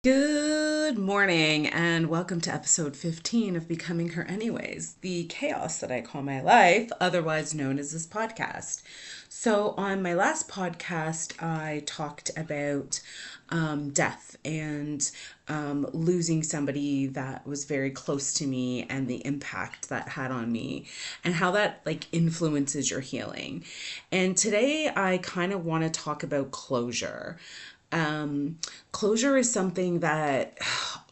Good morning, and welcome to episode 15 of Becoming Her Anyways, the chaos that I call my life, otherwise known as this podcast. So, on my last podcast, I talked about death and losing somebody that was very close to me and the impact that had on me and how that influences your healing. And today I kind of want to talk about closure. Um, Closure is something that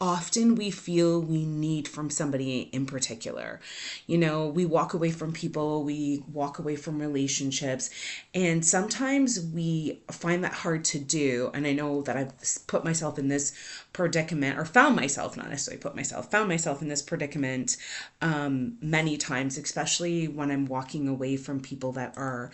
often we feel we need from somebody in particular. You know, we walk away from people, we walk away from relationships, and sometimes we find that hard to do. And I know that I've put myself in this predicament, or found myself, not necessarily put myself, found myself in this predicament many times, especially when I'm walking away from people that are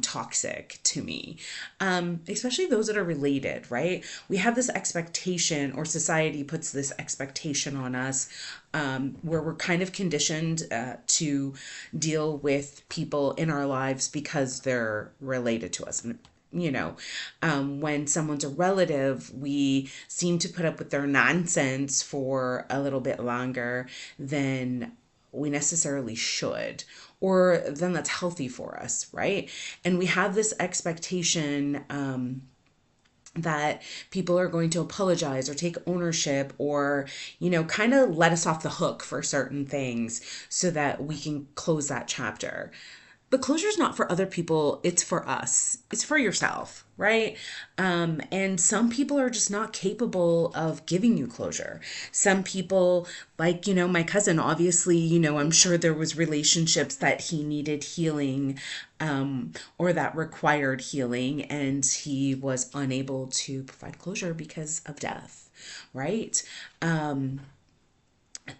toxic to me, especially those that are related, right? We have this expectation, or society puts this expectation on us, where we're kind of conditioned to deal with people in our lives because they're related to us. And when someone's a relative, we seem to put up with their nonsense for a little bit longer than we necessarily should, or then that's healthy for us, right? And we have this expectation that people are going to apologize or take ownership, or kind of let us off the hook for certain things so that we can close that chapter. But closure is not for other people, it's for us. It's for yourself, right? And some people are just not capable of giving you closure. Some people, like, my cousin, obviously, I'm sure there was relationships that he needed healing, or that required healing, and he was unable to provide closure because of death, right?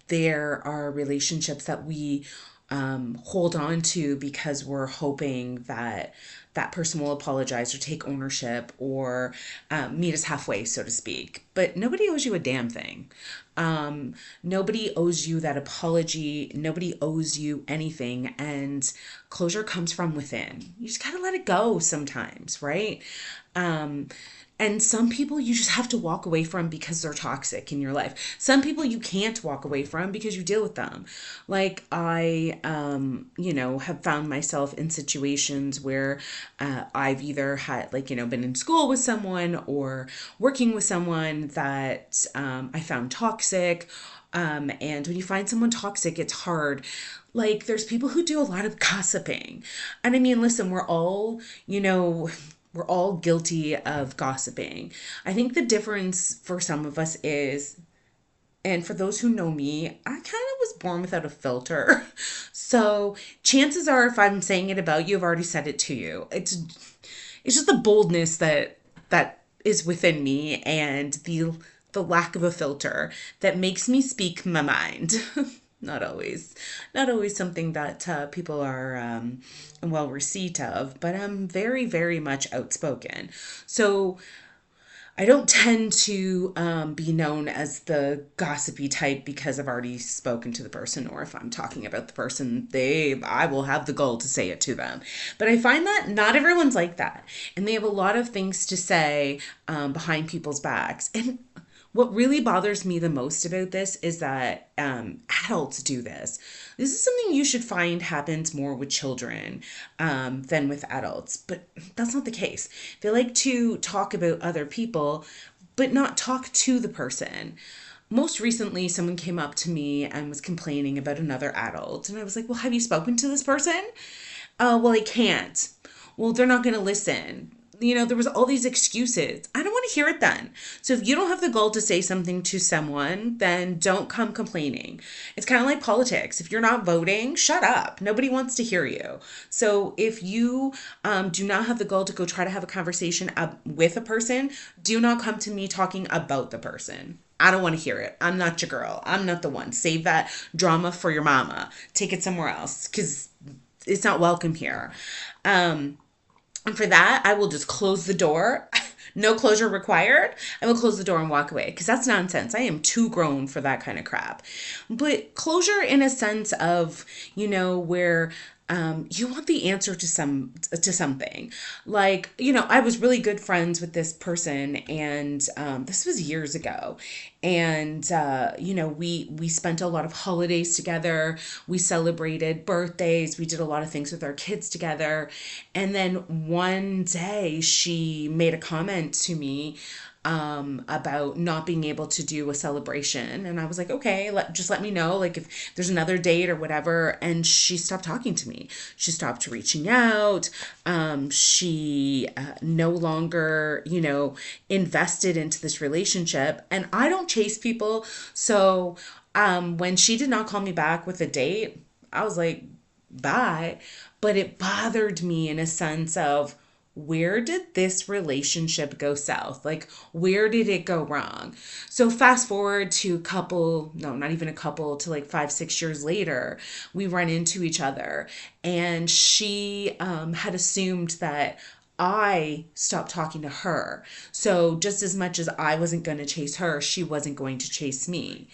There are relationships that we hold on to because we're hoping that that person will apologize or take ownership, or meet us halfway, so to speak. But nobody owes you a damn thing. Nobody owes you that apology. Nobody owes you anything. And closure comes from within. You just got to let it go sometimes, right? And some people you just have to walk away from because they're toxic in your life. Some people you can't walk away from because you deal with them. Like I, have found myself in situations where I've either had, been in school with someone or working with someone that I found toxic. And when you find someone toxic, it's hard. Like, there's people who do a lot of gossiping. And I mean, listen, we're all guilty of gossiping. I think the difference for some of us is, and for those who know me, I kind of was born without a filter. So chances are, if I'm saying it about you, I've already said it to you. It's just the boldness that is within me, and the lack of a filter that makes me speak my mind. Not always something that people are well received of, but I'm very, very much outspoken. So I don't tend to be known as the gossipy type because I've already spoken to the person, or if I'm talking about the person, I will have the gall to say it to them. But I find that not everyone's like that, and they have a lot of things to say behind people's backs. And what really bothers me the most about this is that adults do this. This is something you should find happens more with children than with adults, but that's not the case. They like to talk about other people, but not talk to the person. Most recently, someone came up to me and was complaining about another adult, and I was like, "Well, have you spoken to this person?" Well, I can't. Well, they're not going to listen. There was all these excuses. I don't want to hear it then. So if you don't have the goal to say something to someone, then don't come complaining. It's kind of like politics. If you're not voting, shut up. Nobody wants to hear you. So if you do not have the goal to go try to have a conversation with a person, do not come to me talking about the person. I don't want to hear it. I'm not your girl. I'm not the one. Save that drama for your mama. Take it somewhere else, because it's not welcome here. And for that, I will just close the door. No closure required. I will close the door and walk away, because that's nonsense. I am too grown for that kind of crap. But closure in a sense of, where you want the answer to something. Like, I was really good friends with this person, and this was years ago. And we spent a lot of holidays together. We celebrated birthdays. We did a lot of things with our kids together. And then one day she made a comment to me about not being able to do a celebration. And I was like, okay, just let me know, like, if there's another date or whatever. And she stopped talking to me. She stopped reaching out. She no longer, invested into this relationship. And I don't chase people. So when she did not call me back with a date, I was like, bye. But it bothered me in a sense of, where did this relationship go south? Like, where did it go wrong? So fast forward to a couple, no, not even a couple, to like 5, 6 years later, we run into each other, and she had assumed that I stopped talking to her. So just as much as I wasn't going to chase her, she wasn't going to chase me.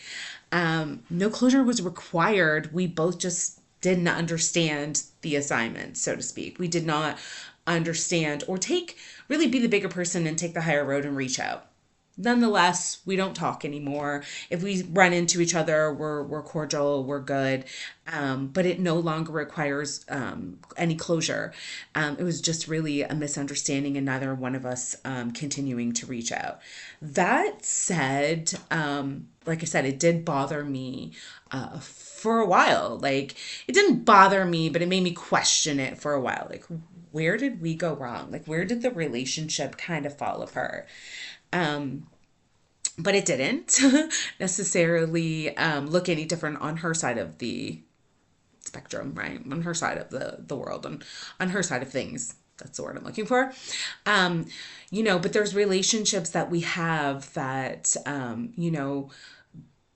No closure was required. We both just didn't understand the assignment, so to speak. We did not understand or really be the bigger person and take the higher road and reach out. Nonetheless, we don't talk anymore. If we run into each other, we're cordial, we're good, but it no longer requires any closure. It was just really a misunderstanding, and neither one of us continuing to reach out. That said, like I said, it did bother me for a while. Like, it didn't bother me, but it made me question it for a while. Like, where did we go wrong? Like, where did the relationship kind of fall apart? But it didn't necessarily look any different on her side of the spectrum, right? On her side of the world, on her side of things. That's the word I'm looking for. But there's relationships that we have that,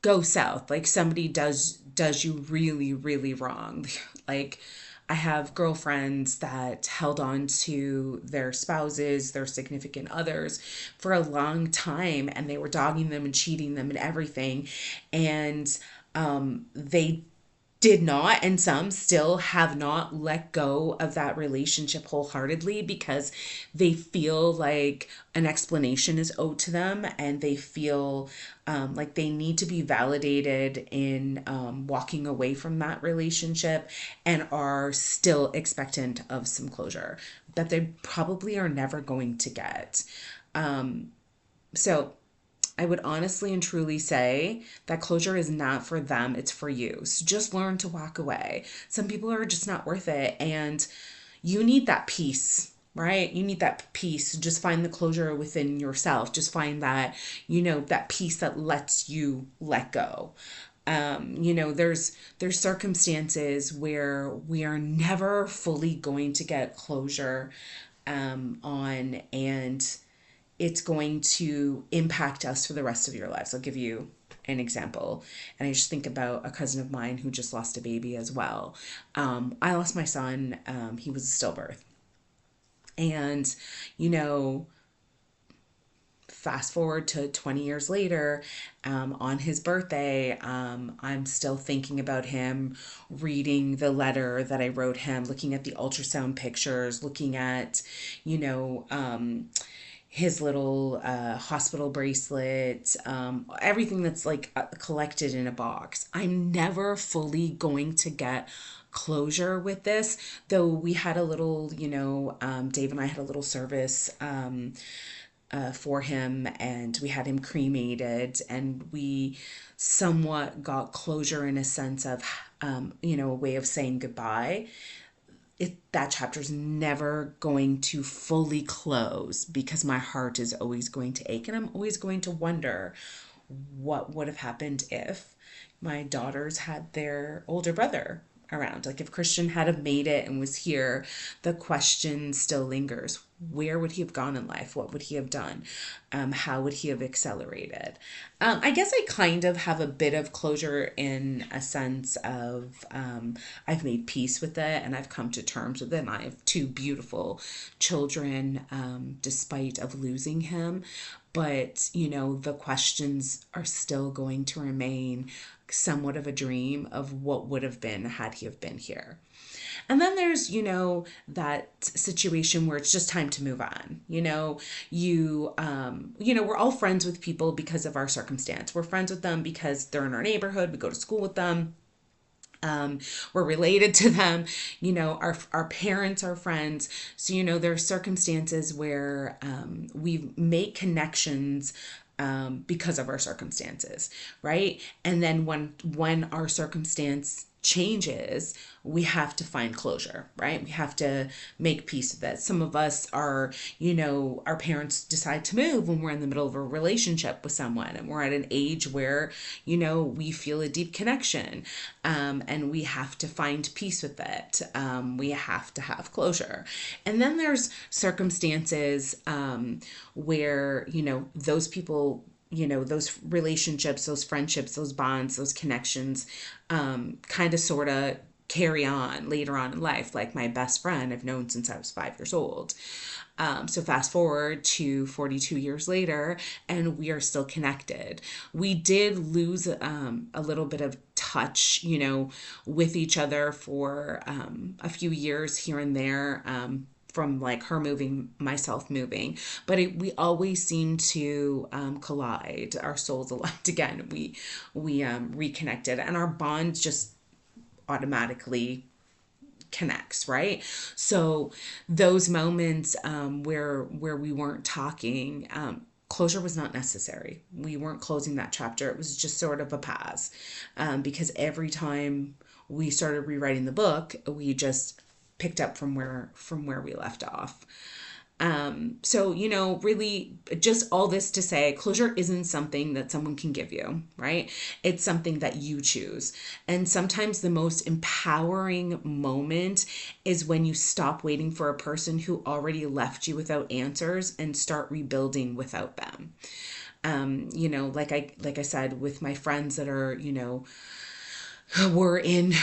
go south. Like, somebody does you really, really wrong. Like, I have girlfriends that held on to their spouses, their significant others for a long time, and they were dogging them and cheating them and everything. And they did not, and some still have not let go of that relationship wholeheartedly because they feel like an explanation is owed to them, and they feel like they need to be validated in walking away from that relationship, and are still expectant of some closure that they probably are never going to get. So I would honestly and truly say that closure is not for them, it's for you. So just learn to walk away. Some people are just not worth it, and you need that peace, right? You need that peace. Just find the closure within yourself. Just find that, that peace that lets you let go. There's circumstances where we are never fully going to get closure on, and it's going to impact us for the rest of your lives. I'll give you an example. And I just think about a cousin of mine who just lost a baby as well. I lost my son. He was a stillbirth. And, fast forward to 20 years later, on his birthday, I'm still thinking about him, reading the letter that I wrote him, looking at the ultrasound pictures, looking at, his little hospital bracelet, everything that's like collected in a box. I'm never fully going to get closure with this, though we had a little, Dave and I had a little service for him, and we had him cremated, and we somewhat got closure in a sense of, a way of saying goodbye. That chapter's never going to fully close because my heart is always going to ache, and I'm always going to wonder what would have happened if my daughters had their older brother around. Like, if Christian had have made it and was here, the question still lingers. Where would he have gone in life? What would he have done? How would he have accelerated? I guess I kind of have a bit of closure in a sense of I've made peace with it, and I've come to terms with it. And I have two beautiful children, despite of losing him. but, you know, the questions are still going to remain somewhat of a dream of what would have been had he have been here. And then there's, you know, that situation where it's just time to move on. We're all friends with people because of our circumstance. We're friends with them because they're in our neighborhood. We go to school with them. We're related to them. You know, our parents are friends. So, you know, there are circumstances where we make connections because of our circumstances, right? And then when our circumstance changes, we have to find closure, right? We have to make peace with it. Some of us are, you know, our parents decide to move when we're in the middle of a relationship with someone and we're at an age where, you know, we feel a deep connection, and we have to find peace with it. We have to have closure. And then there's circumstances where, you know, those people, you know, those relationships, those friendships, those bonds, those connections kind of sort of carry on later on in life. Like my best friend I've known since I was 5 years old. So fast forward to 42 years later, and we are still connected. We did lose a little bit of touch, you know, with each other for a few years here and there. From like her moving, myself moving, but we always seem to collide. Our souls aligned again. We reconnected, and our bond just automatically connects, right? So those moments where we weren't talking, closure was not necessary. We weren't closing that chapter. It was just sort of a pause, because every time we started rewriting the book, we just picked up from where we left off. So, you know, really just all this to say closure isn't something that someone can give you, right? It's something that you choose. And sometimes the most empowering moment is when you stop waiting for a person who already left you without answers and start rebuilding without them. You know, like I said, with my friends that are, you know, were in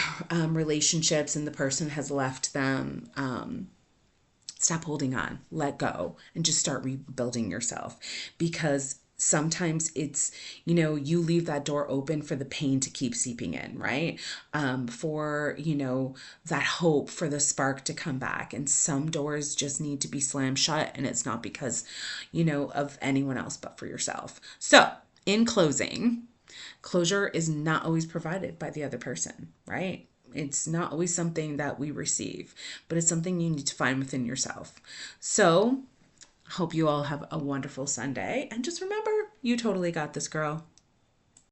relationships and the person has left them, stop holding on, let go, and just start rebuilding yourself. Because sometimes it's, you know, you leave that door open for the pain to keep seeping in, right? For, you know, that hope for the spark to come back. And some doors just need to be slammed shut. And it's not because, you know, of anyone else, but for yourself. So, in closing, closure is not always provided by the other person, right? It's not always something that we receive, but it's something you need to find within yourself. So, hope you all have a wonderful Sunday. And just remember, you totally got this, girl.